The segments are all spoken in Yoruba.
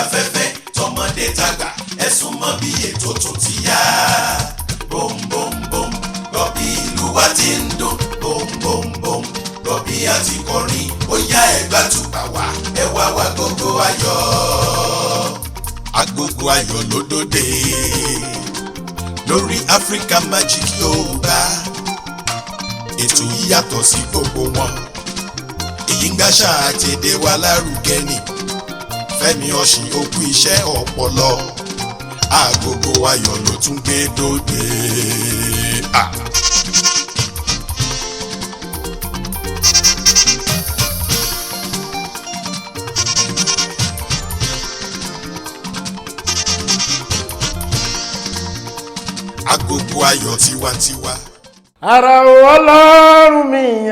afẹ́fẹ́ tọmọdé tàgbà ẹ̀sùn mọ́ bí ètò tó ti yá. Bom bom bom rọ̀bì ìlú wa ti ń dún. Bom bom bom rọ̀bì àti kọrin ó yá ẹgbà tùpà wá ẹ wá wá Agogo Ayọ̀. Agogo Ayọ̀ lódòdè lórí Africa Magic Yorùbá. Ètò yìí yàtọ̀ sí gbogbo wọn. Èyí ń gbàṣà àti èdè wa lárugẹ ni. Fẹ́mi Ọ̀ṣìn òkú iṣẹ́ ọpọlọ. Agogo Ayọ̀ ló tún gbé dòde. Agogo Ayọ̀ tiwantiwa. Ara o Ọlọ́run mi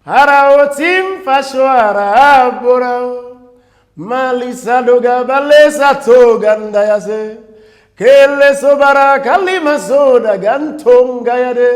ara o tí ń faṣọ ara àbúrà o malisa doga balesa toga ndayase kele sobara kalima soda gantonga yade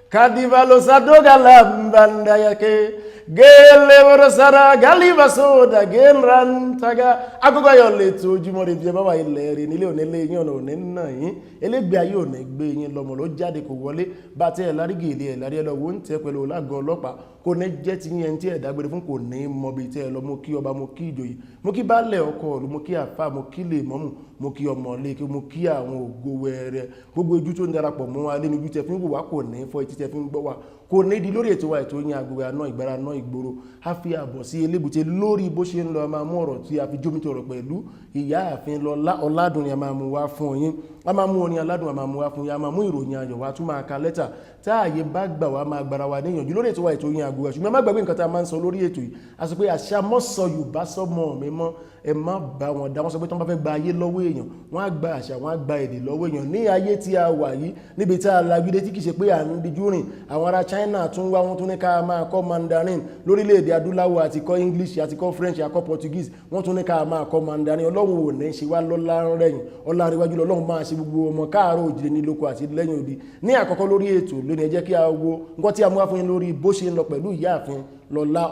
kadivalo sadoga lambanda yake gele borosara galiba soda genrantaga. Agogo Ayọ̀ leto Ojúmọ́ Ire bí baba ilẹ̀ rẹ̀ nílé onílé yín ọ̀nà òní náà yín elégbé ayé òní gbé yín lọ́mọ ló jáde kò wọlé bá tẹ́ ẹ̀ lárígì ilé ẹ̀ lárí ẹ̀ lọ́wọ́ ń tẹ́ pẹ̀lú ọlágọ́ ọlọ́pàá kò ní jẹ́ ti yẹn tí ẹ̀ dágbére fún kò ní mọ bí tẹ́ ẹ lọ mo kí ọba mo kí ìjòyè mo kí baálẹ̀ ọkọ ìlú mo kí àfà mo kí lè mọ́mù mo kí ọmọ ilé kí mo kí àwọn ògo wẹrẹ gbogbo ojú tó ń darapọ̀ mọ́ wa lé ní ojú tẹ fi ń wò wá kò ní fọ́ etí tẹ fi ń gbọ́ wa kò ní di lórí ètò wa ètò yín Agogo Ayọ̀ ìgbára náà ìgboro a fi àbọ̀ sí elébùté lórí bó ṣe ń lọ máa mú ọ̀rọ̀ tí a fi jómi tọ̀rọ̀ pẹ̀lú ìyáàfin Ọládùn ni a máa mú wá fún yín a máa mú orin aládùn a máa mú wá fún yín a máa mú ìròyìn ayọ̀ wá tún máa ka lẹ́tà táàyè bá gbà wá máa gbára wa níyànjú lórí ètò wa ètò yín Agogo Ayọ̀ ṣùgbọ́n má gbàgbé nǹkan tá a máa ń sọ lórí ètò yìí a sọ pé àṣà mọ́sọ Yorùbá sọmọ mi mọ́ ẹ má bá wọn dá wọn sọ pé tí wọ́n bá fẹ́ gba ayé lọ́wọ́ èèyàn wọ́n á gba àṣà wọ́n á gba èdè lọ́wọ́ èèyàn ní ayé tí a wà yìí níbi tí a lagídé tí kì í ṣe pé à ń dijú rìn àwọn ará China tún wá wọn tún ní ká máa kọ́ Mandarin lórílẹ̀‐èdè adúláwọ̀ àti kọ́ English àti kọ́ French àti kọ́ Portuguese wọ́n tún ní ká máa kọ́ Mandarin Ọlọ́run ò ní ṣe wá lọ́lá rẹ̀yìn ọlárẹ̀wájú Ọlọ́run máa ṣe gbogbo ọmọ káàárọ̀ òjìlẹ̀ ní lóko àti lẹ́yìn òdi ní àkọ́kọ́ lórí ètò lónìí ẹ jẹ́ kí a wo nǹkan tí a mú wá fún yín lórí bó ṣe ń lọ pẹ̀lú ìyáàfin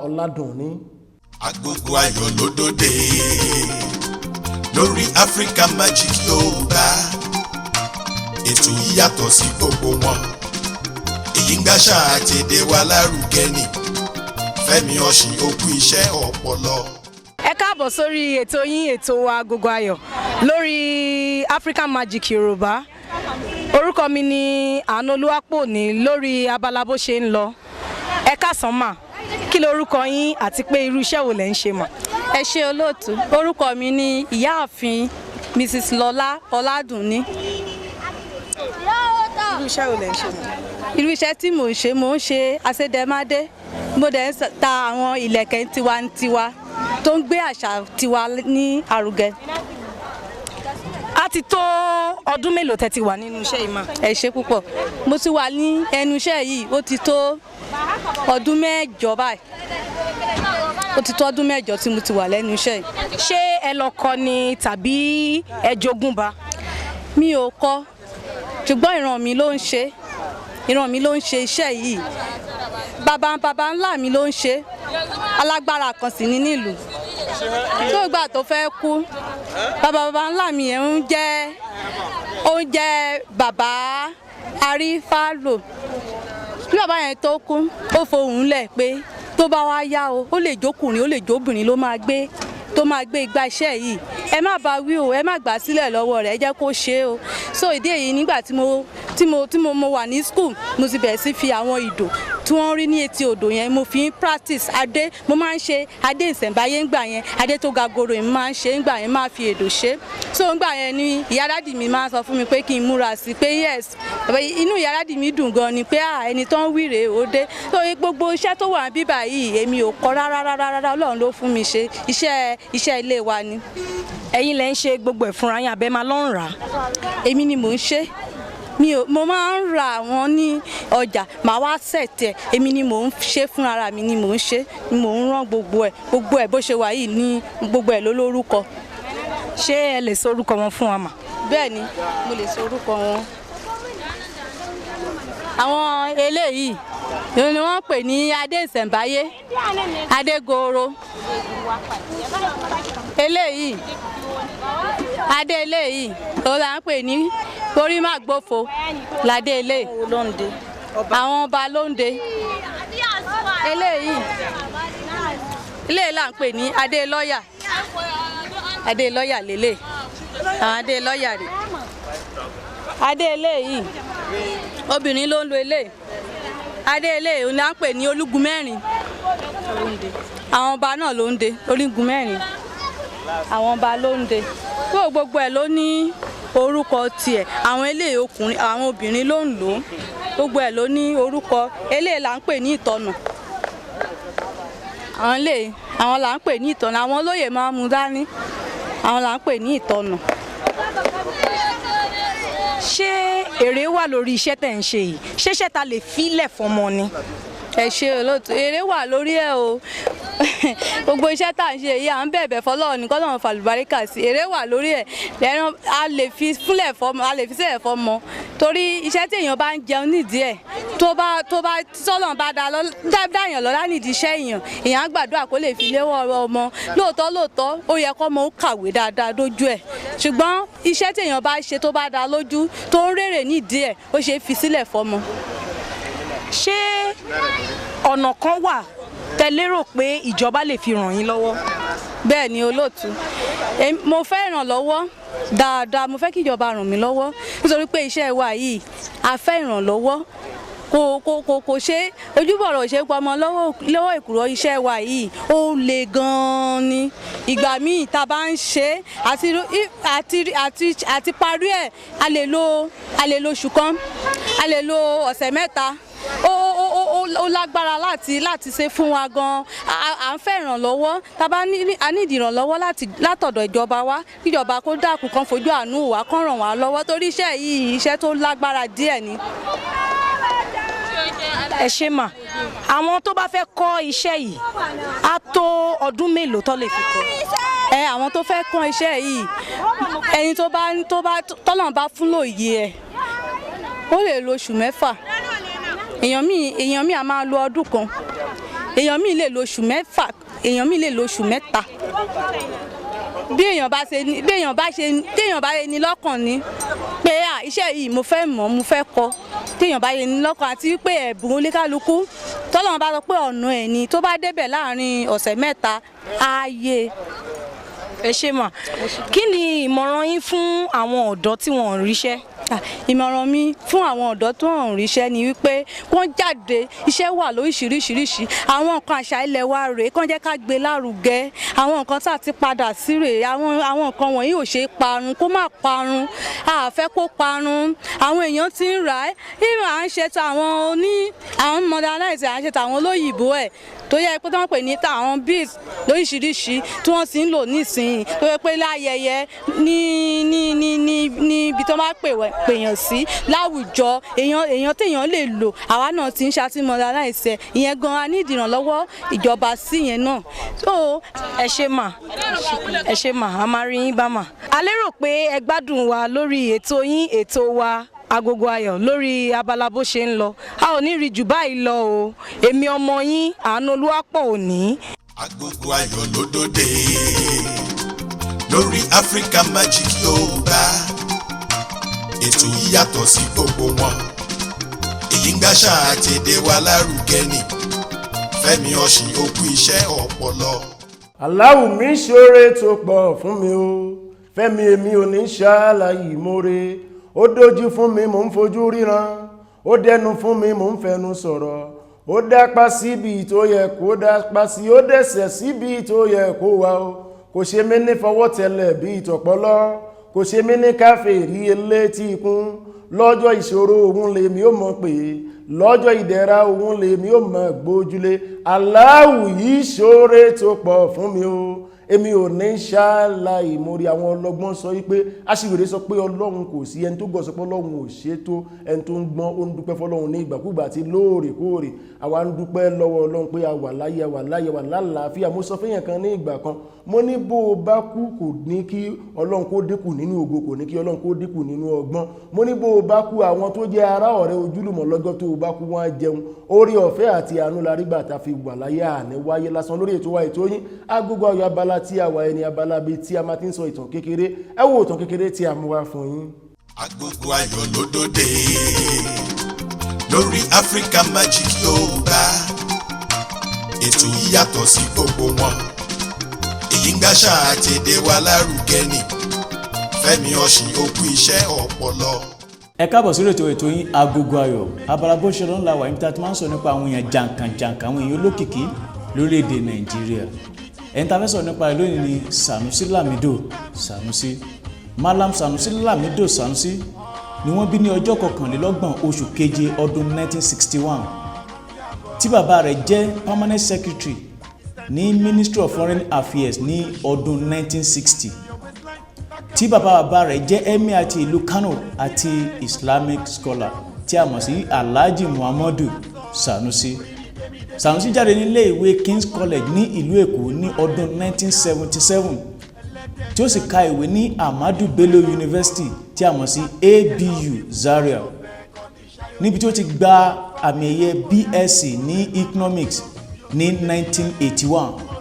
Ọládùn ní. Agogo Ayọ̀ lódòdè lórí Africa Magic Yorùbá. Ètò yìí yàtọ̀ sí gbogbo wọn. Èyí ń gbàṣà àti èdè wa lárugẹ ni. Fẹ́mi Ọ̀ṣìn òkú iṣẹ́ ọpọlọ. Ẹ káàbọ̀ sórí ètò yín ètò Agogo Ayọ̀ lórí Africa Magic Yorùbá. Orúkọ mi ni AANU OLUWAPO ní lórí abala bó ṣe ń lọ. Ẹ káàsán mà, kí lorúkọ yín àti pé irú iṣẹ́ wo lẹ ń ṣe mà? Ẹ ṣé olóòtú, orúkọ mi ni ìyáàfin Mrs. Lọlá Ọládùnní. Irú iṣẹ́ wo lẹ ń ṣe mà? Irú iṣẹ́ tí mò ń ṣe aṣẹ́dẹ́mádé. Mo dẹ̀ ń ta àwọn ìlẹ̀kẹ̀ tiwantiwa tó ń gbé àṣà tiwa ní àrùgẹ. A ti tó ọdún mélòó tẹ́ ti wà nínú iṣẹ́ yìí mà? Ẹ ṣé púpọ̀. Mo ti wà ní ẹnu iṣẹ́ yìí ó ti tó ọdún 8 báyìí. Ó ti tó ọdún 8 tí mo ti wà lẹ́nu iṣẹ́ yìí. Ṣé ẹ lọ kọ́ ni tàbí ẹ jogún bá? Mi ò kọ́, ṣùgbọ́n ìran mi ló ń ṣe. Ìran mi ló ń ṣe iṣẹ́ yìí. Bàbá ńlá mi ló ń ṣe. Alágbára kan sì ní nílùú. Tó gbà tó fẹ́ kú, bàbá ńlá mi yẹn ó ń jẹ́ bàbá Arífálò. Bí bàbá yẹn tó kú, ó fohùn lẹ̀ pé tó bá wá yá o, ó lè jókùnrin, ó lè jóbìnrin ló máa gbé igbá iṣẹ́ yìí. Ẹ má bá wí o, ẹ má gbà sílẹ̀ lọ́wọ́ rẹ̀, ẹ jẹ́ kó ṣe o. So ìdí èyí nígbà tí mo wà ní school, mo ti bẹ̀rẹ̀ sí fi àwọn ìdò tí wọ́n rí ní etí odò yẹn mo fi ń practice adé. Mo máa ń ṣe adé ìṣẹ̀ǹbáyé ńgbà yẹn, adé tó ga goro èmi máa ń ṣe ńgbà yẹn, máa fi èdò ṣe. So ńgbà yẹn ni ìyá dádì mi máa sọ fún mi pé kí n múra sí pé yes, inú ìyá dádì mi dùn gan ni pé ẹni tó ń wí rèé ó dé. So gbogbo iṣẹ́ tó wà bíbà yìí èmi ò kọ́ rárá, Ọlọ́run ló fún mi ṣe. Iṣẹ́ ilé wa ni. Ẹ̀yin lẹ ń ṣe gbogbo ẹ̀ fúnra yín àbẹ́ máa lọ ń rà? Èmi ni mò ń ṣe. Mo máa ń ra àwọn ní ọjà, màá wá sẹ̀tẹ̀. Èmi ni mò ń ṣe fún ara mi ni mò ń ṣe, ni mò ń rán gbogbo ẹ̀ bó ṣe wà yìí ní gbogbo ẹ̀ lórúkọ. Ṣé ẹ lè sọ orúkọ wọn fún wa mà? Bẹ́ẹ̀ni, mo lè sọ orúkọ wọn. Àwọn eléyìí ni wọ́n pè ní adé ìṣẹ̀ǹbáyé adé goro eléyìí adé eléyìí tó là ń pè ní orí má gbófo ládé eléyìí àwọn ọba lóńde eléyìí là ń pè ní adé lọ́yà lélẹ̀ àwọn adé lọ́yà rè adé eléyìí obìnrin ló ń lo eléyìí adé eléyìí là ń pè ní olúgun mẹ́rin àwọn ọba náà ló ń de olúgun mẹ́rin àwọn ọba ló ń de gbogbo ẹ̀ ló ní orúkọ tiẹ̀ àwọn eléyìí ọkùnrin àwọn obìnrin ló ń lò ó gbogbo ẹ̀ ló ní orúkọ eléyìí là ń pè ní ìtọ̀nà àwọn là ń pè ní ìtọ̀nà àwọn olóyè máa ń mú dání àwọn là ń pè ní ìtọ̀nà. ṣé èrè wà lórí iṣẹ́ tẹ̀ ń ṣe yìí ṣé iṣẹ́ ta lè fílẹ̀ fọmọ ni. ẹ ṣe olóòtú èrè wà lórí ẹ o gbogbo iṣẹ́ tá à ń ṣe yìí à ń bẹ̀bẹ̀ fọlọ́run ní kọ́lọ́run fàlùbáríkà sí èrè wà lórí ẹ̀ lẹ́ran a lè fi sílẹ̀ fọmọ torí iṣẹ́ tí èèyàn bá ń jẹun nídìí ẹ̀ tó bá sọ́lọ́run bá dáyàn lọ́lá nídìí iṣẹ́ èèyàn á gbàdúrà kó lè fi léwọ́ ọmọ lóòótọ́ ó yẹ kọ́mọ ó kàwé dáadáa lójú ẹ̀ ṣùgbọ́n iṣẹ́ tí èèyàn bá ṣe tó bá dá lójú tó ń rèrè nídìí ẹ̀ ó ṣe é fi sílẹ̀ fọmọ. ṣé ọ̀nà kan wà tẹ́ lérò pé ìjọba lè fi ràn yín lọ́wọ́. bẹ́ẹ̀ ni olóòtú mo fẹ́ ìrànlọ́wọ́ dáadáa mo fẹ́ kí ìjọba ràn mí lọ́wọ́ nítorí pé iṣẹ́ wa yìí a fẹ́ ìrànlọ́wọ́ kò ṣe ojúbọ̀rọ̀ ṣe pamọ́ lọ́wọ́ ìkùrọ̀ iṣẹ́ wa yìí ó le gan-an ni ìgbà míì tá a bá ń ṣe àti parí ẹ̀ a lè lo oṣù kan a lè lo ọ̀sẹ̀ mẹ́ta ó lágbára láti ṣe fún wa gan à ń fẹ́ ìrànlọ́wọ́ tá a bá nídìí ìrànlọ́wọ́ látọ̀dọ̀ ìjọba wa kíjọba kó dákun kan fojú àánú wa kán ràn wá lọ́wọ́ torí iṣẹ́ yìí iṣẹ́ tó lágbára díẹ̀ ni. ẹ ṣe mà àwọn tó bá fẹ́ kọ́ iṣẹ́ yìí á tó ọdún mélòó tó lè fi kọ́. àwọn tó fẹ́ kọ́ iṣẹ́ yìí ẹni tọ́lọ́run bá fún lóye ẹ̀ ó lè lo oṣù mẹ́fà èèyàn mi a máa lo ọdún kan èèyàn mi lè lo oṣù mẹ́fà èèyàn mi lè lo oṣù mẹ́ta bí èèyàn bá ṣe ní lọ́kàn ni pé iṣẹ́ yìí mo fẹ́ mọ̀ mo fẹ́ kọ́ téèyàn bá ṣe ní lọ́kàn àti wípé ẹ̀bùn oníkálukú tọ́lọ́run bá sọ pé ọ̀nà ẹ̀ ni tó bá débẹ̀ láàrin ọ̀sẹ̀ mẹ́ta ààyè. ẹ ṣe mà kí ni ìmọ̀ràn yín fún àwọn ọ̀dọ́ tí wọ́n ń ríṣẹ́. ìmọ̀ràn mi fún àwọn ọ̀dọ́ tó ń ríṣẹ́ ni wípé wọ́n jáde iṣẹ́ wà lóríṣiríṣi àwọn nǹkan àṣà ilẹ̀ wa rèé kán jẹ́ ká gbé lárugẹ àwọn nǹkan tá a ti padà sí rèé àwọn nǹkan wọ̀nyí ò ṣe é parun kó má parun a fẹ́ kó parun àwọn èèyàn ti ń rà á ìrìn à ń ṣe tàwọn àwọn modernize à ń ṣe tàwọn olóyìnbó ẹ̀ tó yẹ pé tí wọ́n pè ní tàwọn beats lóríṣiríṣi tí wọ́n sì ń lò nísìnyí tó yẹ pé láyẹyẹ ní ibi tó bá pèèyàn sí láwùjọ èèyàn téèyàn lè lò àwa náà ti ń ṣàtìmọ́lá láìsẹ̀ ìyẹn gan-an ní ìdìrànlọ́wọ́ ìjọba sí yẹn náà. ẹ ṣe mà a máa rí yín bá mà. a lérò pé ẹ gbádùn wa lórí ètò yín ètò wa Agogo Ayọ̀ lórí abala bó ṣe ń lọ a ò ní rí jù báyìí lọ o èmi ọmọ yín Àánú Olúwapọ̀ òní. Agogo Ayọ̀ ló dòde lórí Africa Magic Yorùbá ètò yìí yàtọ̀ sí gbogbo wọn èyí ń gbàṣà àti èdè wa lárugẹ ni Fẹ́mi Ọ̀ṣìn òkú iṣẹ́ ọpọlọ. Aláwù mi ṣoore tó pọ̀ fún mi o Fẹ́mi èmi ò ní ṣàlàyé ìmoore ó dojú fún mi mò ń fojú ríran ó dẹnu fún mi mò ń fẹnu sọ̀rọ̀ ó dápá síbi tó yẹ kó dápá sí ó dẹ̀sẹ̀ síbi tó yẹ kó wà ó kò ṣe mí ní fọwọ́ tẹlẹ̀ bí ìtọ̀pọ̀lọ́ kò ṣe mí ní káfíìrì elétí ikún lọ́jọ́ ìṣòro òun lèmi ó mọ̀ pé lọ́jọ́ ìdẹ̀ra òun lèmi ó mọ̀ gbójúlé Aláwù yìí ṣoore tó pọ̀ fún mi o èmi ò ní ṣàlàyé mórí àwọn ọlọ́gbọ́n sọ wípé aṣíwèrè sọ pé Ọlọ́run kò sí ẹni tó gọ̀ sọ pé Ọlọ́run ò ṣètò ẹni tó ń gbọ́n ó ń dúpẹ́ fọ́lọ́run ní ìgbàkúgbà àti lóòrèkóòrè àwa ń dúpẹ́ lọ́wọ́ Ọlọ́run pé a wà láyé a wà láyé wà lálàáfíà mo sọ fẹ́yàn kan ní ìgbà kan mo ní bó o bá kú kò ní kí Ọlọ́run kó dínkù nínú ògo kò ní kí Ọlọ́run kó dínkù nínú ọgbọ́n mo ní bó o bá kú àwọn tó jẹ́ ará ọ̀rẹ́ ojúlùmọ̀ lọ́jọ́ tó o bá kú wọ́n jẹun orí ọ̀fẹ́ àti àánú la rí gbà tá fi wà láyé àní wáyé lásán lórí ètò wa ètò yín Agogo Ayo abala tí a wà ẹni abala bíi tí a máa ti ń sọ ìtàn kékeré ẹ wo ìtàn kékeré tí a mú wá fún yín. Agogo Ayo ló dòde lórí African Magic Yorùbá ètò yìí yàtọ̀ sí gbogbo wọn èyí ń gbàṣà àti èdè wa lárugẹ ni Fẹ́mi Ọ̀ṣìn òkú iṣẹ́ ọpọlọ. Ẹ káàbọ̀ sí ètò yín Agogo Ayo abala bó ṣe lọ́n la wà níbi tá a ti máa ń sọ nípa àwọn èèyàn jàǹkànjàǹkàn àwọn èèyàn olókìkí lórílẹ̀‐èdè Nàìjíríà ẹni tá a fẹ́ sọ nípa rẹ̀ lónìí ni Sanusi Lamido Sanusi Malam Sanusi Lamido Sanusi ni wọ́n bí ní ọjọ́ 21 oṣù keje ọdún 1961 tí bàbá rẹ̀ jẹ́ permanent secretary ní Ministry of Foreign Affairs ní ọdún 1960 tí bàbá rẹ̀ jẹ́ emir àti ìlú Kano àti Islamic scholar tí a mọ̀ sí Alhaji Muhammadu Sanusi. Sanusi jáde nílé ìwé King's College ní ìlú Èkó ní ọdún 1977 tí ó sì ka ìwé ní Ahmadu Bello University tí a mọ̀ sí ABU Zaria níbi tí ó ti gba àmì ẹ̀yẹ BSc ní Economics ní 1981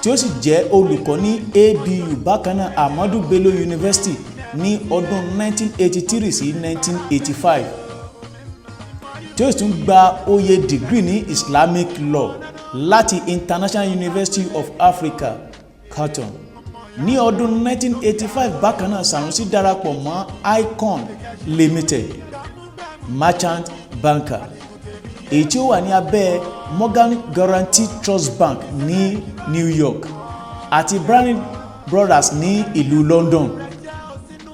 tí ó sì jẹ́ olùkọ́ ní ABU bákan náà Ahmadu Bello University ní ọdún 1983 sí 1985 tí ó sì tún gba oyè degree ní Islamic Law láti International University of Africa Canton. Ní ọdún 1985 bákan náà Sanusi darapọ̀ mọ́ ITAN Limited Merchant Banker èyí tí ó wà ní abẹ́ Morgan Guaranty Trust Bank ní New York àti Browning Brothers ní ìlú London.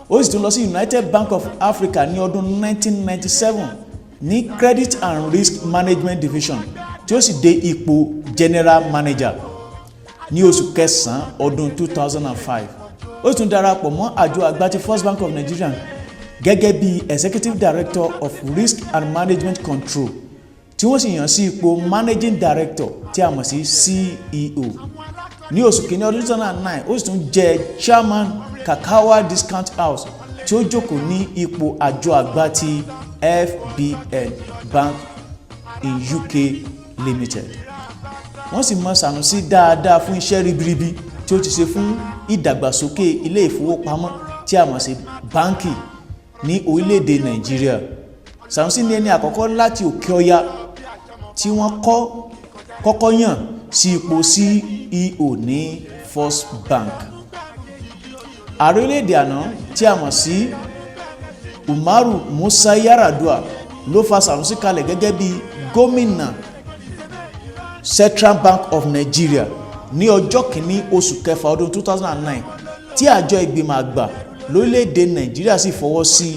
Ó sì tún lọ sí United Bank of Africa ní ọdún 1997 ní Credit and Risk Management Division tí ó sì dé ipò General Manager ní oṣù kẹsàn-án ọdún 2005. Ó sì tún darapọ̀ mọ́ àjọ àgbà ti First Bank of Nigeria gẹ́gẹ́ bí Executive Director of Risk and Management Control tí wọ́n sì yàn sí ipò Managing Director tí a mọ̀ sí CEO. Ní oṣù kìíní ọdún 2009 ó sì tún jẹ́ Chairman Kakawa Discount House tí ó jókòó ní ipò àjọ àgbà ti FBN Bank in UK Limited. Wọ́n sì mọ̀ Sanusi dáadáa fún iṣẹ́ ribiribi tí ó ti ṣe fún ìdàgbàsókè ilé ìfowópamọ́ tí a mọ̀ sí báńkì ní orílẹ̀-èdè Nàìjíríà. Sanusi ní ẹni àkọ́kọ́ láti òkè ọya tí wọ́n kọ́kọ́ yàn sí ipò CEO ní First Bank. Ààrẹ orílẹ̀-èdè àná tí a mọ̀ sí Umaru Musa Yar'Adua ló fa Sanusi kalẹ̀ gẹ́gẹ́ bí gómìnà Central Bank of Nigeria ní ọjọ́ kìíní oṣù kẹfà ọdún 2009 tí àjọ ìgbìmọ̀ àgbà lórílẹ̀-èdè Nàìjíríà sì fọwọ́ sí.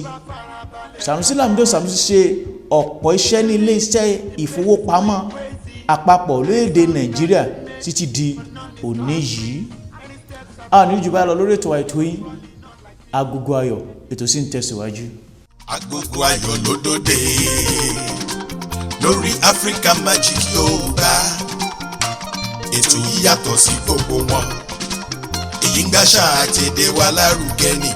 Sanusi Lamido Sanusi ṣe ọ̀pọ̀ iṣẹ́ ní ilé iṣẹ́ ìfowópamọ́ àpapọ̀ lórílẹ̀-èdè Nàìjíríà títí di òní yìí. A ní jù báyìí lọ lórí ètò yín Agogo Ayo ètò sì ń tẹ̀síwájú. Agogo Ayo ló dòde lórí African Magic Yorùbá ètò yìí yàtọ̀ sí gbogbo wọn èyí ń gbàṣà àti èdè wa lárugẹ ni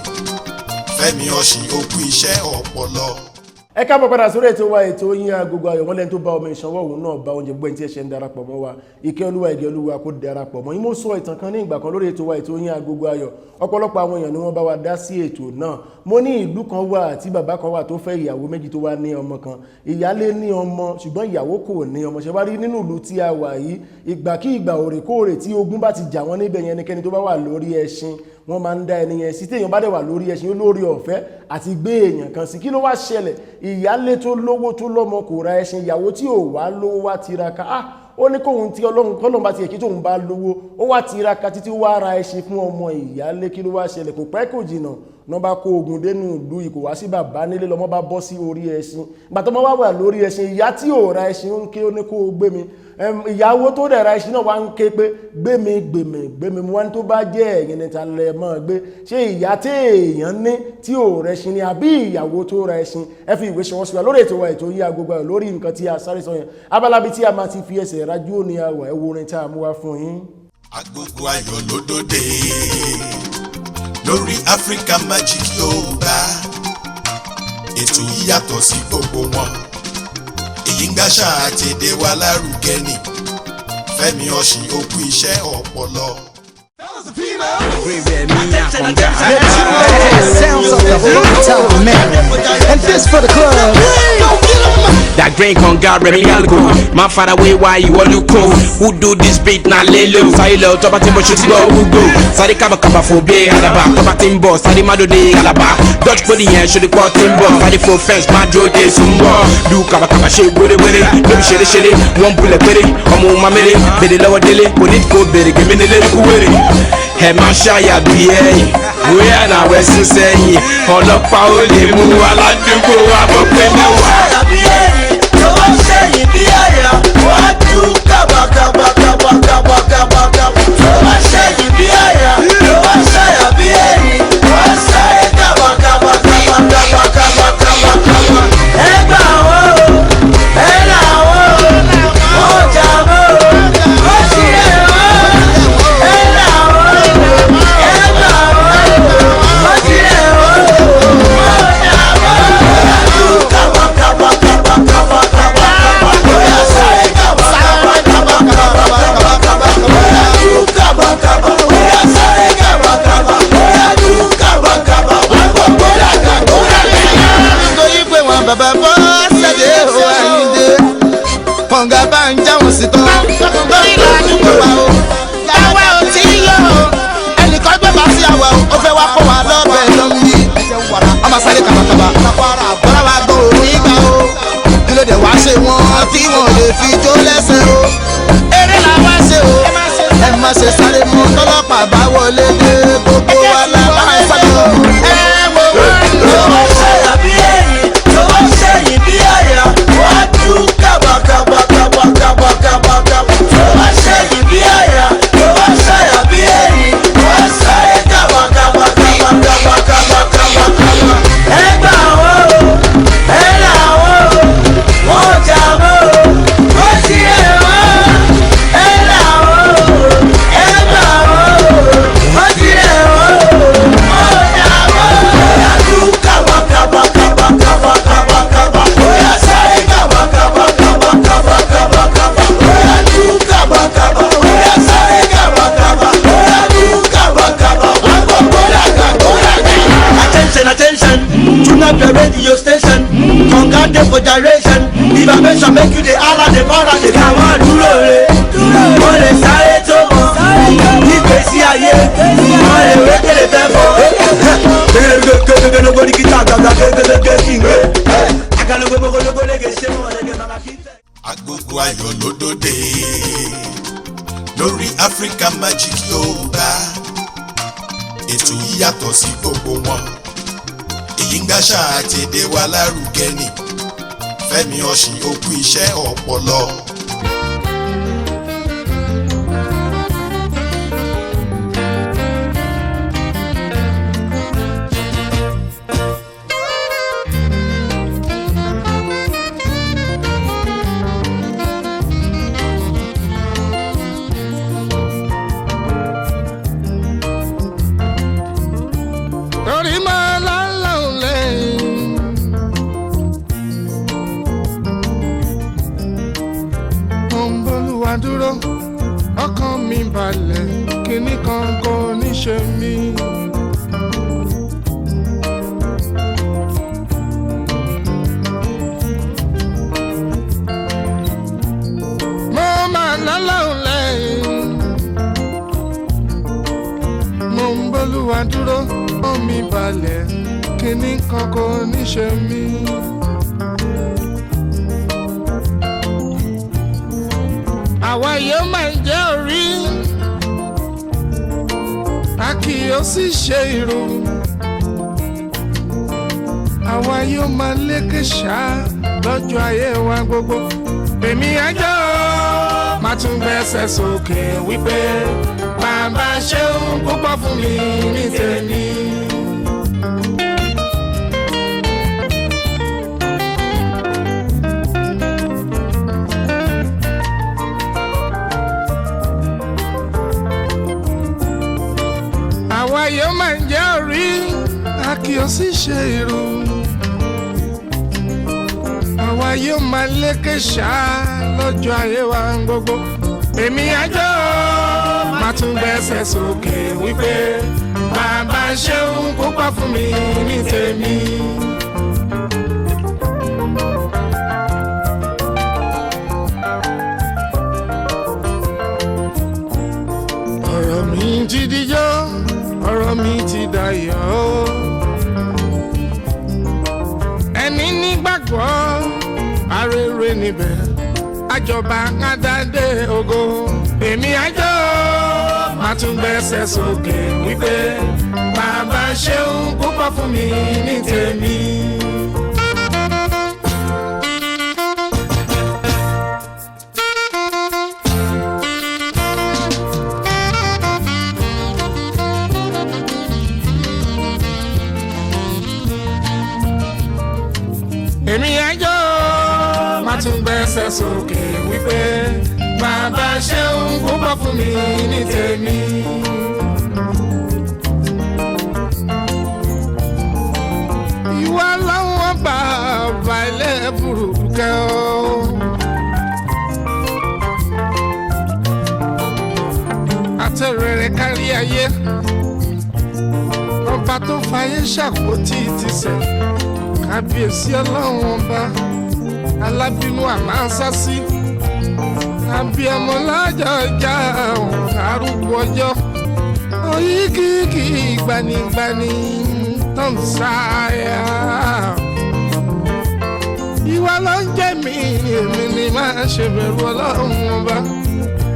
Fẹ́mi Ọ̀ṣìn òkú iṣẹ́ ọpọlọ. Ẹ káàbọ̀ padà sórí ètò wa ètò yín Agogo Ayo wọ́n lẹ́ni tó bá ọmọ ìṣanwọ́ òun náà bá oúnjẹ gbọ́n tí ẹ ṣe ń darapọ̀ mọ́ wa ìkẹ́ Olúwa ìgẹ́ Olúwa kó darapọ̀ mọ́ yín. Mo sọ ìtàn kan ní ìgbà kan lórí ètò wa ètò yín Agogo Ayo ọ̀pọ̀lọpọ̀ àwọn èèyàn ni wọ́n bá wa dá sí ètò náà. Mo ní ìlú kan wà tí bàbá kan wà tó fẹ́ ìyàwó méjì tó wá ní ọmọ kan ìyálé ní ọmọ ṣùgbọ́n ìyàwó kò ní ọmọ. Ṣé wá rí nínú ìlú tí a wà yìí ìgbàkígbà òrèkóòrè tí ogun bá ti jà wọ́n níbẹ̀ yẹn ẹnikẹ́ni tó bá wà lórí ẹṣin wọ́n máa ń dá ẹni yẹn sí téèyàn bá dẹ̀ wà lórí ẹṣin olórí ọ̀fẹ́ àti gbé èèyàn kan sí. Kí ló wá ṣẹlẹ̀? Ìyálé tó lówó tó lọ́mọ kò ra ẹṣin ìyàwó tí ò wá lówó wá tiraka ó ní kóhun tí Ọlọ́run bá ti ẹ̀kí tóun bá lówó ó wá tiraka títí wá ra ẹṣin fún ọmọ ìyálé. Kí ló wá ṣẹlẹ̀? Kò pẹ́ kò jìnnà náà bá kó ogun dénú ìlú ìkò wá sí bàbá nílé lọ́mọ bá bọ́ sí orí ẹṣin. Ìgbà tó mọ́ wà lórí ẹṣin ìyá tí ò ra ẹṣin ó ń ké ó ní kó gbé mi ìyàwó tó dẹ̀ ra ẹṣin náà wá ń ké pé gbémi mo wá ní tó bá jẹ́ ẹ̀yin ní ta lẹ mọ́ gbé ṣé ìyá tí èèyàn ní tí ò rẹ ẹṣin ni àbí ìyàwó tó ra ẹṣin. Ẹ fi ìwé ṣọwọ́ sí wa lórí ètò wa ètò yín Agogo Ayo lórí nǹkan tí a sáré sọ yẹn abala bíi tí a máa ti fi ẹsẹ̀ rájú ní àwọ̀ ẹ wo orin tí a mú wá fún yín. Agogo Ayo ló dòde lórí African Magic Yorùbá ètò yìí yàtọ̀ sí gbogbo wọn. èyí ń gbàṣà àti èdè wa lárugẹ ni. Fẹ́mi Ọ̀ṣìn òkú iṣẹ́ ọpọlọ. Sounds of the whole town, man. And this for the club. That green conga remi algo. My father way why you all look cool. Who do this beat na lelo? Silo toba timbo shoot go go. Sari kaba kaba for be alaba. Toba timbo sari mado de alaba. Dutch body and should the court timbo. Sari for fence majo de sumbo. Do kaba kaba she wore wore. Baby shele shele. One bullet pere. Omo mamele. Bede lower dele. Bonit go bere. Give me the little wore. Hey man shaya biye. We are now West Seyin. Ọlọ́pàá ó lè mú aládùúgbò wa bọ́ pé náà wá. Seyin bí àyà wá tú kábàkábàkábàkábàkábà. Lọ́wọ́ Seyin bí àyà lọ́wọ́ ṣàyà bí èyí wá ṣàyè kábàkábàkábàkábàkábà. Ẹ gbà wọ́n o, ẹ là wọ́n o, wọ́n jà wọ́n o, wọ́n sì rẹ̀ wọ́n o. Ẹ là wọ́n o, ẹ gbà wọ́n o, wọ́n sì rẹ̀ wọ́n o, wọ́n jà wọ́n o. Tú kábàkábàkábàkábà. Baba BOSE o ayinde konga banja won si ton lórí ládùúgbò wa o àwa ò tí yọ ẹnìkan gbé bá sí àwa o fẹ́ wá kó wa lọ́bẹ̀ lọ́mí ọmọ sáré kàbàkàbà bọ́lá wa gbọ́ òun ìgbà o kílódé wá ṣe wọ́n tí wọ́n lè fi jó lẹ́sẹ̀ o eré la wá ṣe o ẹ má ṣe sáré mọ́ tọ́lọ́pàá bá wọlé dé gbogbo wa la bá ń sábà ẹ wo lọ́wọ́ ṣàyà bí èyí lọ́wọ́ Seyin bí àyà wá tú kábàkábàkábàkábàkábà. Lọ́wọ́ Seyin bí àyà lọ́wọ́ ṣàyà bí èyí wá ṣàyè kábàkábàkábàkábàkábà. Ẹ gbà wọ́n o, ẹ là wọ́n o, wọ́n jà wọ́n o, wọ́n sì rẹ̀ wọ́n o. Ẹ là wọ́n o, ẹ gbà wọ́n o, wọ́n sì rẹ̀ wọ́n o, wọ́n jà wọ́n o. Ẹ tú kábàkábàkábàkábà. Attention, tune up your radio station. Konga dey for gyration. If I mention make you dey holla, dey para, dey come on, dúró re. Mo lè sáré tó mọ̀, ìgbésí ayé, mo lè wékèlè fẹ́ fọ́. Gẹ́gẹ́ ló gbórí kíta àgbàgbà gẹ́gẹ́ kí n gbé. Àgàlógbé gbogbo lè ṣe mọ́ ọ̀rẹ́gẹ́ bàbá kí n fẹ́. Agogo Ayọ̀ ló dòde lórí Africa Magic Yorùbá. ètò yìí yàtọ̀ sí gbogbo wọn. èyí ń gbàṣà àti èdè wa lárugẹ ni. Fẹ́mi Ọ̀ṣìn òkú iṣẹ́ ọpọlọ. Dúró ọkàn mi balẹ̀ kíní kan kò ní ṣe mí. Mo máa lọ́lọ́run lẹ́yìn, mo ń b'Olúwa dúró ọkàn mi balẹ̀ kíní kan kò ní ṣe mí. Àwa yóò máa jẹ́ orí, a kì yóò sì ṣe irú. Àwa yóò máa lékè ṣá lọ́jọ́ ayé wa gbogbo. Èmi àjọ máa tún gbẹ́sẹ̀ sókè wípé bàbá ṣeun púpọ̀ fún mi ní tèmi. Àwa yóò máa jẹ́ orí, a kì yóò sì ṣe irú. yóò máa lékè ṣá lọ́jọ́ ayé wa gbogbo. Èmi àjọ máa tún gbẹ́sẹ̀ sókè wípé bàbá ṣeun púpọ̀ fún mi ní tèmi. Ọ̀rọ̀ mi ti dijọ́, ọ̀rọ̀ mi ti dayọ̀. Ẹni nígbàgbọ́ arére níbẹ̀ àjọba kádàdé ògo. Èmi àjọ máa tún gbẹ́sẹ̀ sókè wípé bàbá ṣeun púpọ̀ fún mi ní tèmi. Èmi àjọ máa tún gbẹ́sẹ̀ sókè wípé bàbá ṣeun púpọ̀ fún mi ní tèmi. Ìwà láwọn bàbá ilé burúkẹ́ o. Àtẹ̀rẹ̀rẹ̀ kárí ayé, ọba tó fayé ṣàpótí ìtìsẹ̀. Kábíyèsí ọlọ́run ọba alábínú àmásásí, abiyamọ lájọ ìjà arúgbó ọjọ́, oyíkìkì gbanigbani tó ń sáyà. Ìwà ló ń jẹ́ mi, èmi ni máa ṣe bẹ̀rù ọlọ́run ọba.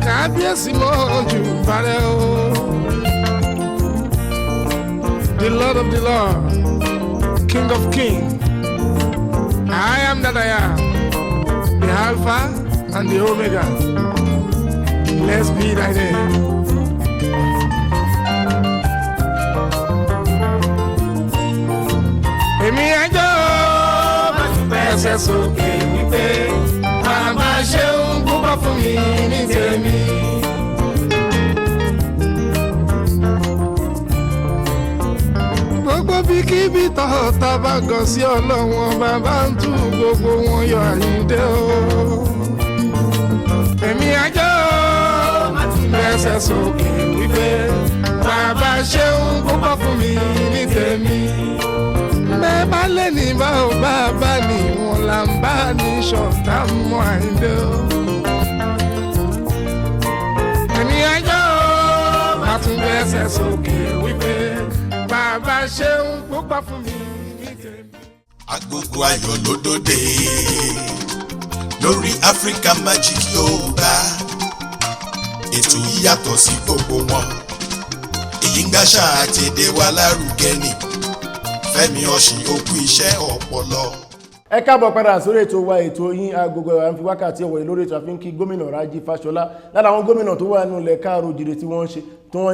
Kábíyèsí mọ́ ojú parẹ́ o. The Lord of the Lord, King of Kings, I am that I am, the Alpha and the Omega. Blessed be thy name. Èmi àjọ máa tún gbẹ́sẹ̀ sókè wípé bàbá ṣeun púpọ̀ fún mi ní tèmi. Gbogbo bíkíbi tọ́ta bá gàn sí ọlọ́wọ́n bàbá ń tú gbogbo wọn yọ àyíndé o. Èmi àjọ máa tún gbẹ́sẹ̀ sókè wípé bàbá ṣeun púpọ̀ fún mi ní tèmi. Bẹ́ẹ̀ bá lè ní báwo bàbá ni wọn là ń bá ní ṣọ̀tá mọ́ àyíndé o. Èmi àjọ máa tún gbẹ́sẹ̀ sókè wípé bàbá ṣeun púpọ̀ fún mi ní tèmi. Agogo ayọ̀ ló dòde lórí Africa Magic Yorùbá. Ètò yìí yàtọ̀ sí gbogbo wọn, èyí ń gbàṣà àti èdè wa lárugẹ ni. Fẹ́mi Ọ̀ṣìn òkú iṣẹ́ ọpọlọ. Ẹ káàbọ̀ padà sórí ètò wa, ètò yín Agogo Ayo. À ń fi wákàtí ọ̀wọ̀ lórí ètò àfihàn kí gómìnà Rájí Fáṣọlá lára àwọn gómìnà tó wà nínú ilẹ̀ káàró jìrì tí wọ́n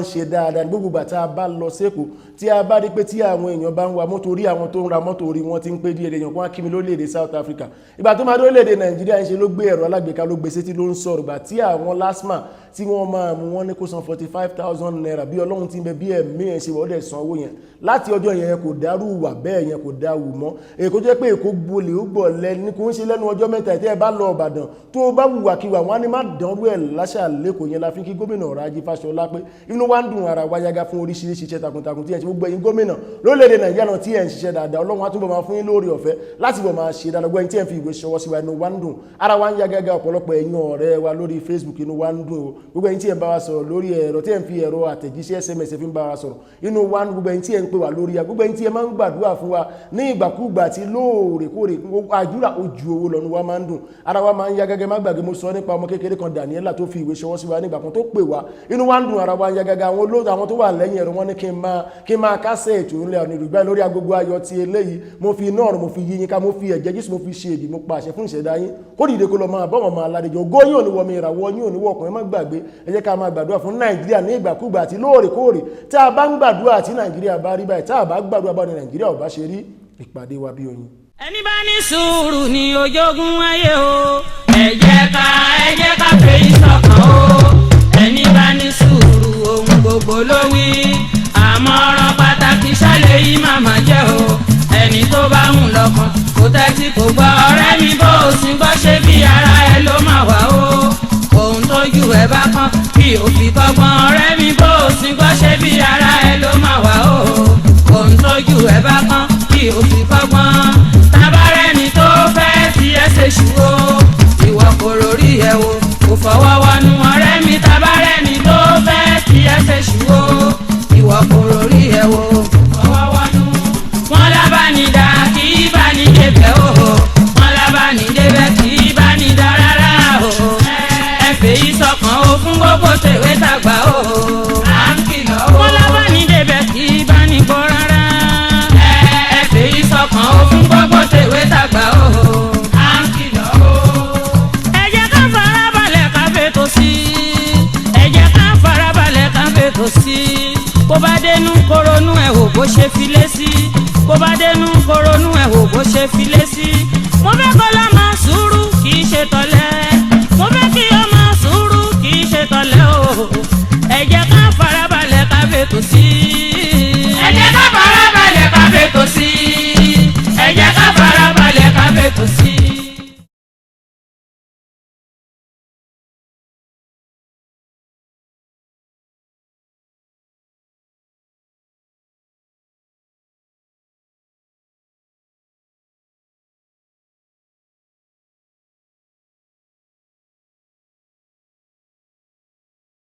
ń ṣe dáadáa gbogbo ìgbà tá a bá lọ sẹ́kọ̀ọ́, tí a bá rí pé tí àwọn èèyàn bá ń wa mọ́tò orí àwọn tó ń ra mọ́tò orí wọn ti ń pé díẹ̀ èèyàn kan kí mi lórílẹ̀‐èdè South Africa. Ìgbà tó máa lórílẹ̀‐èdè Nàìjíríà ń ṣe ló gbé ẹ̀rọ alágbèéká ló gbé sétí ló ń sọ̀rọ̀ ìgbà tí àwọn LASTMA tí wọ́n máa mú wọn ní kó san 45,000 naira bí Ọlọ́run ti ń bẹ bí ẹ̀mí ẹ̀ ṣe wọ́dẹ̀ san owó yẹn. Láti ọjọ́ yẹn kò dárú wà bẹ́ẹ̀ yẹn kò dá wù mọ́. Èkó jẹ́ pé Èkó gbolè ó gbọ̀ lẹ́ni kò ń ṣe lẹ́nu ọjọ́ mẹ́ta tí ẹ bá lọ Ìbàdàn tó bá wùwàkiwà wọn á ní má dánrú ẹ̀ láṣà lẹ́kọ̀ọ́ yẹn la fi kí gómìnà Rájí Fáṣọlá pé inú wa ń dùn ara wa yága fún oríṣiríṣi iṣẹ́ takuntakun tí ẹ̀ ṣe gbogbo ẹ̀yin gómìnà lórílẹ̀‐èdè Nàìjíríà tí ẹ̀ ń ṣiṣẹ́ dáadáa Ọlọ́run á túbọ̀ máa fún yín lórí ọ̀fẹ́ láti bọ̀ máa ṣe dáadáa gbogbo ẹ̀yin tí ẹ̀ ń fi ìwé ṣọwọ́ sí wa inú wa ń dùn ara wa ń yága ọ̀pọ̀lọpọ̀ ẹ̀yin ọ̀rẹ́ wa lórí Facebook inú wa ń dùn o gbogbo ẹ̀yin tí ẹ̀ ń bá wa sọ̀rọ̀ lórí ẹ̀rọ tí ẹ̀ ń fi ẹ̀rọ àtẹ̀jíṣẹ́ SMS fi ń bá wa sọ̀rọ̀ inú wa ń dùn gbogbo ẹ̀yin tí ẹ̀ ń pè wá lórí gbogbo ẹ̀yin tí ẹ̀ máa ń gbàdúrà fún wa ní ìgbàkúgbà tí lóòrèkóòrè àdúrà ojú owó lọ́nu wa máa ń dùn ara wa máa ń yá gẹ́gẹ́ má gbàgbé mo sọ nípa ọmọ kékeré kan Daniela tó fi ìwé ṣọwọ́ sí wa nígbà kan tó pè wá inú wa ń dùn ara wa ń yá gẹ́gẹ́ àwọn tó wà lẹ́yìn ẹ̀rọ wọn ní kí n máa kásẹ̀ ètò ńlẹ̀ ọ̀nà ìrùgbà lórí Agogo Ayọ̀ ti eléyìí mo fi iná ọ̀run mo fi yíyin ká mo fi ẹ̀jẹ̀ Jésù mo fi ṣe èdè mo pa àṣẹ fún ìṣẹ̀dá yín kó dìde kó lọ máa bọ́ wọn máa ládẹjọ́ ògo yín ò ní wọ mi ìràwọ̀ yín ò ní wọ ọkùnrin má gbàgbé ẹ jẹ́ ká máa gbàdúrà fún Nàìjíríà ní ìgbàkúgbà àti lóòrèkóòrè tá a bá ń gbàdúrà àti Nàìjíríà bá rí báyìí tá a bá gbàdúrà bá ní Nàìjíríà ò bá ṣe rí ìpàdé wa bí oyin. Ẹni bá ní sùúrù ni ojogun ayé o ẹ jẹ́ ká fèyí sọ́kàn o ẹni bá ní sùúrù ohun gbogbo ló wí àmọ̀ràn pàtàkì ṣàlẹ̀ yìí màmá jẹ́ o ẹni ẹni tó bá ń lọ́kàn kò tẹ́tí kò gbọ́ ọ̀rẹ́ mi bó o sì gbọ́ ṣe bí ara ẹ ló máa wà o ohun tójú ẹ bá kán kí o fi kọ́gbọ́n ọ̀rẹ́ mi bó o sì gbọ́ ṣe bí ara ẹ ló máa wà o ohun tójú ẹ bá kán kí o fi kọ́gbọ́n tabarẹ́ni tó fẹ́ fi ẹsẹ̀ ṣù o ìwọ kò rórí ẹ wo kò fọwọ́ wọnú ọ̀rẹ́ mi tabarẹ́ni tó fẹ́ fi ẹsẹ̀ ṣù o ìwọ kò rórí ẹ wo kò fọwọ́ wọnú. wọn lábánidá kì í bá ní débẹ̀ o wọn lábánidébẹ̀ kì í bá ní dá rárá o ẹ fèyí sọkàn o fún gbogbo tèwé tàgbà o à ń kìlọ̀ o wọn lábánidébẹ̀ kì í bá ní gbọ́ rárá ẹ fèyí sọkàn o fún gbogbo tèwé tàgbà o à ń kìlọ̀ o. ẹ jẹ́ ká farabalẹ̀ ká fètò sí ẹ jẹ́ ká farabalẹ̀ ká fètò sí bó bá dénú koronú ẹ̀ wò bó ṣe filé sí bó bá dénú koronú ẹ̀ wò bó ṣe filé sí mo fẹ́ kọ́ la máa sùúrù kì í ṣe tọ̀lẹ́ mo fẹ́ kí o máa sùúrù kì í ṣe tọ̀lẹ́ o ẹ jẹ́ ká farabalẹ̀ ká fètò sí ẹ jẹ́ ká farabalẹ̀ ká fètò sí ẹ jẹ́ ká farabalẹ̀ ká fètò sí